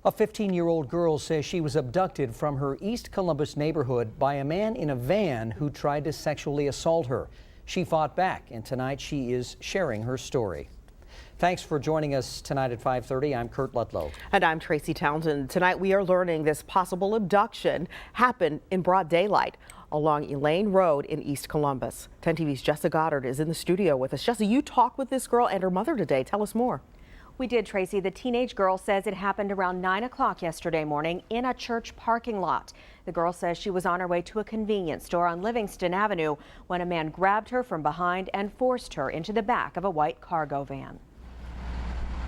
A 15-year-old girl says she was abducted from her East Columbus neighborhood by a man in a van who tried to sexually assault her. She fought back, and tonight she is sharing her story. Thanks for joining us tonight at 5:30. I'm Kurt Ludlow. And I'm Tracy Townsend. Tonight we are learning this possible abduction happened in broad daylight along Elaine Road in East Columbus. 10 TV's Jessica Goddard is in the studio with us. Jessica, you talked with this girl and her mother today. Tell us more. We did, Tracy. The teenage girl says it happened around 9 o'clock yesterday morning in a church parking lot. The girl says she was on her way to a convenience store on Livingston Avenue when a man grabbed her from behind and forced her into the back of a white cargo van.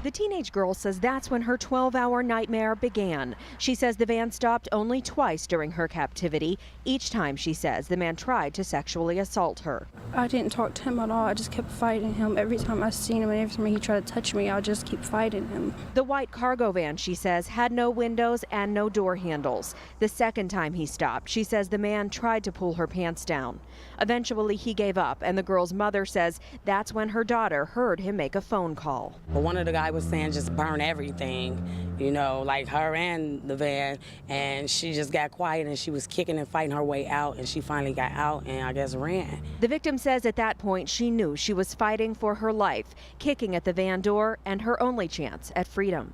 The teenage girl says that's when her 12-hour nightmare began. She says the van stopped only twice during her captivity. Each time, she says, the man tried to sexually assault her. I didn't talk to him at all. I just kept fighting him. Every time I seen him and every time he tried to touch me, I'll just keep fighting him. The white cargo van, she says, had no windows and no door handles. The second time he stopped, she says the man tried to pull her pants down. Eventually, he gave up, and the girl's mother says that's when her daughter heard him make a phone call. But one of the guys was saying just burn everything, you know, like her and the van, and she just got quiet and she was kicking and fighting her way out, and she finally got out and I guess ran. The victim says at that point she knew she was fighting for her life, kicking at the van door and her only chance at freedom.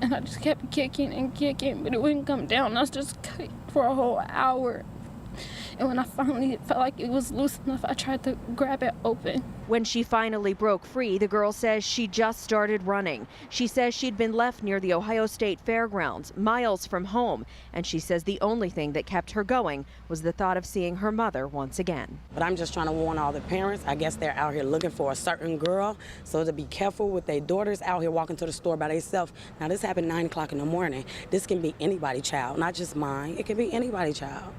And I just kept kicking and kicking, but it wouldn't come down. I was just kicking for a whole hour. And when I finally felt like it was loose enough, I tried to grab it open. When she finally broke free, the girl says she just started running. She says she'd been left near the Ohio State Fairgrounds, miles from home. And she says the only thing that kept her going was the thought of seeing her mother once again. But I'm just trying to warn all the parents. I guess they're out here looking for a certain girl, so to be careful with their daughters out here walking to the store by themselves. Now, this happened 9 o'clock in the morning. This can be anybody's child, not just mine. It can be anybody's child.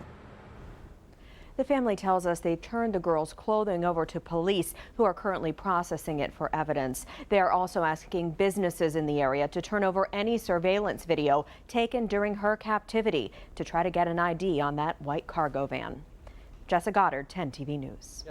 The family tells us they turned the girl's clothing over to police, who are currently processing it for evidence. They are also asking businesses in the area to turn over any surveillance video taken during her captivity to try to get an ID on that white cargo van. Jessica Goddard, 10 TV News.